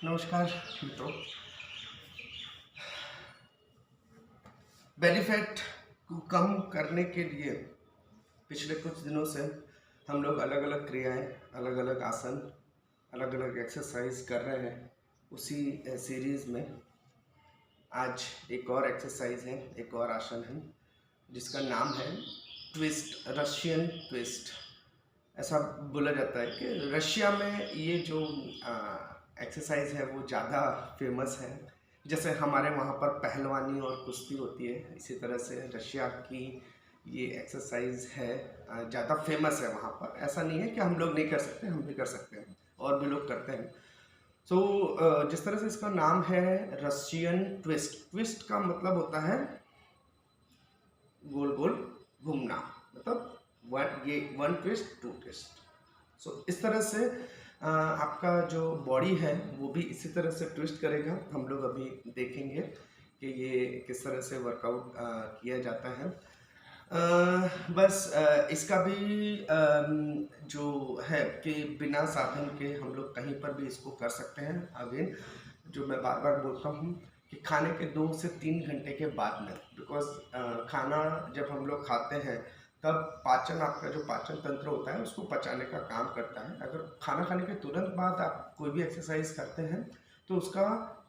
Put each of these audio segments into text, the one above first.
नमस्कार मित्रों। Belly fat को कम करने के लिए पिछले कुछ दिनों से हम लोग अलग अलग क्रियाएं, अलग अलग आसन, अलग अलग एक्सरसाइज कर रहे हैं। उसी सीरीज़ में आज एक और एक्सरसाइज है, एक और आसन है जिसका नाम है ट्विस्ट, रशियन ट्विस्ट। ऐसा बोला जाता है कि रशिया में ये जो एक्सरसाइज है वो ज़्यादा फेमस है। जैसे हमारे वहाँ पर पहलवानी और कुश्ती होती है, इसी तरह से रशिया की ये एक्सरसाइज है, ज़्यादा फेमस है वहाँ पर। ऐसा नहीं है कि हम लोग नहीं कर सकते, हम भी कर सकते हैं और भी लोग करते हैं। जिस तरह से इसका नाम है रशियन ट्विस्ट, ट्विस्ट का मतलब होता है गोल गोल घूमना, मतलब वन ट्विस्ट टू ट्विस्ट। इस तरह से आपका जो बॉडी है वो भी इसी तरह से ट्विस्ट करेगा। हम लोग अभी देखेंगे कि ये किस तरह से वर्कआउट किया जाता है। इसका भी जो है कि बिना साधन के हम लोग कहीं पर भी इसको कर सकते हैं। अगेन जो मैं बार बार बोलता हूँ कि खाने के 2 से 3 घंटे के बाद में, बिकॉज खाना जब हम लोग खाते हैं तब पाचन, आपका जो पाचन तंत्र होता है उसको पचाने का काम करता है। अगर खाना खाने के तुरंत बाद आप कोई भी एक्सरसाइज करते हैं तो उसका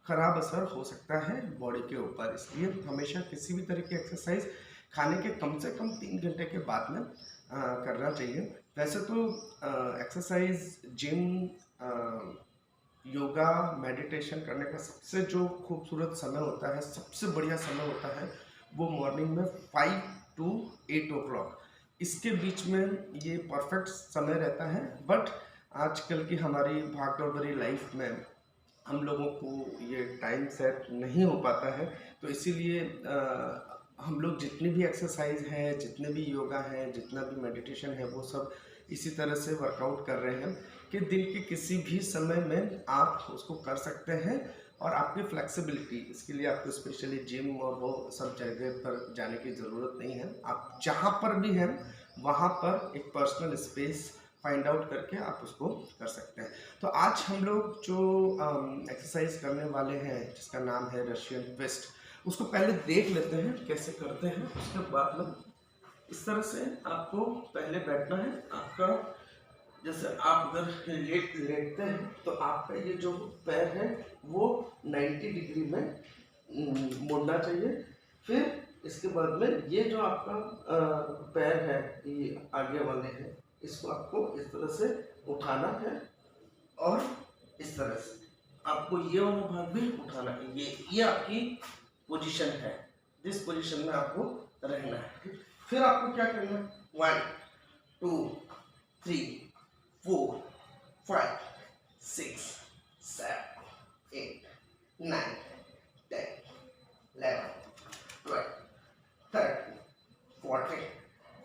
खराब असर हो सकता है बॉडी के ऊपर। इसलिए हमेशा किसी भी तरह की एक्सरसाइज खाने के कम से कम 3 घंटे के बाद में करना चाहिए। वैसे तो एक्सरसाइज, जिम, योगा, मेडिटेशन करने का सबसे जो खूबसूरत समय होता है, सबसे बढ़िया समय होता है वो मॉर्निंग में 5 to 8 ओ क्लॉक, इसके बीच में ये परफेक्ट समय रहता है। बट आजकल की हमारी भागदौड़ भरी लाइफ में हम लोगों को ये टाइम सेट नहीं हो पाता है, तो इसीलिए हम लोग जितनी भी एक्सरसाइज है, जितने भी योगा है, जितना भी मेडिटेशन है, वो सब इसी तरह से वर्कआउट कर रहे हैं कि दिन के किसी भी समय में आप उसको कर सकते हैं। और आपकी फ्लेक्सिबिलिटी, इसके लिए आपको स्पेशली जिम और वो सब जगह पर जाने की ज़रूरत नहीं है। आप जहाँ पर भी हैं वहाँ पर एक पर्सनल स्पेस फाइंड आउट करके आप उसको कर सकते हैं। तो आज हम लोग जो एक्सरसाइज करने वाले हैं जिसका नाम है रशियन ट्विस्ट, उसको पहले देख लेते हैं कैसे करते हैं। उसके बाद में इस तरह से आपको पहले बैठना है। आपका जैसे आप अगर लेटते हैं तो आपका ये जो पैर है वो 90 डिग्री में मुड़ना चाहिए। फिर इसके बाद में ये जो आपका पैर है, ये आगे वाले हैं, इसको आपको इस तरह से उठाना है और इस तरह से आपको ये वाला भाग भी उठाना है। ये आपकी पोजीशन है, जिस पोजीशन में आपको रहना है। फिर आपको क्या करना है, 1 2 3 4 5 6 7 8 9 10 11 12 13 14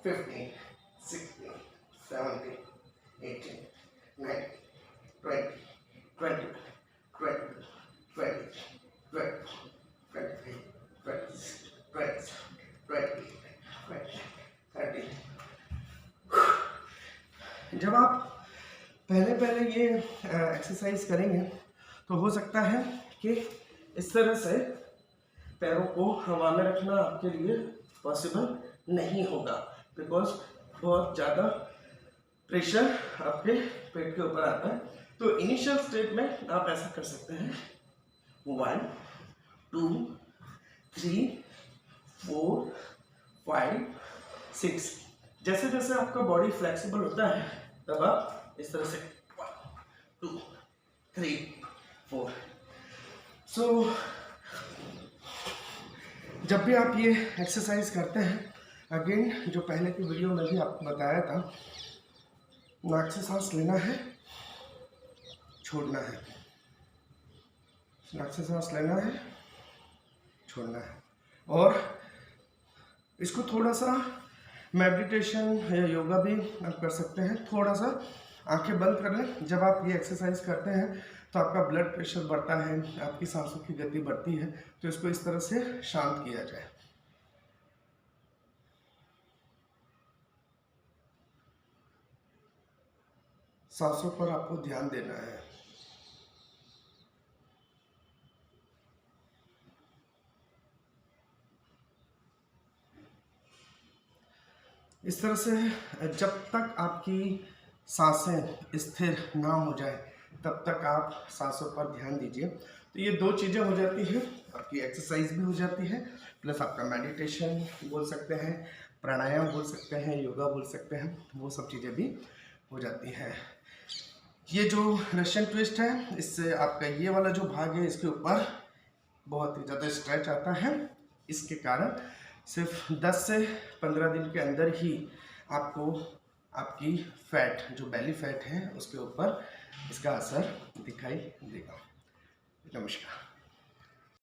15 16 17 18 19 20 21 22 23 24 25 26 27 28 29 30। जब आप पहले ये एक्सरसाइज करेंगे तो हो सकता है कि इस तरह से पैरों को हवा में रखना आपके लिए पॉसिबल नहीं होगा, बिकॉज बहुत ज़्यादा प्रेशर आपके पेट के ऊपर आता है। तो इनिशियल स्टेज में आप ऐसा कर सकते हैं, 1 2 3 4 5 6। जैसे जैसे आपका बॉडी फ्लेक्सिबल होता है तब आप इस तरह से 1 2 3 4। जब भी आप ये एक्सरसाइज करते हैं, अगेन जो पहले की वीडियो में भी आपको बताया था, नाक से सांस लेना है, छोड़ना है, नाक से सांस लेना है, छोड़ना है। और इसको थोड़ा सा मेडिटेशन या योगा भी आप कर सकते हैं। थोड़ा सा आंखें बंद कर लें। जब आप ये एक्सरसाइज करते हैं तो आपका ब्लड प्रेशर बढ़ता है, आपकी सांसों की गति बढ़ती है। तो इसको इस तरह से शांत किया जाए। सांसों पर आपको ध्यान देना है। इस तरह से जब तक आपकी सांसें स्थिर ना हो जाए तब तक आप सांसों पर ध्यान दीजिए। तो ये 2 चीज़ें हो जाती हैं, आपकी एक्सरसाइज भी हो जाती है, प्लस आपका मेडिटेशन बोल सकते हैं, प्राणायाम बोल सकते हैं, योगा बोल सकते हैं, वो सब चीज़ें भी हो जाती हैं। ये जो रशियन ट्विस्ट है, इससे आपका ये वाला जो भाग है इसके ऊपर बहुत ही ज़्यादा स्ट्रेच आता है। इसके कारण सिर्फ 10 से 15 दिन के अंदर ही आपको आपकी फैट, जो बेली फैट है, उसके ऊपर इसका असर दिखाई देगा। नमस्कार।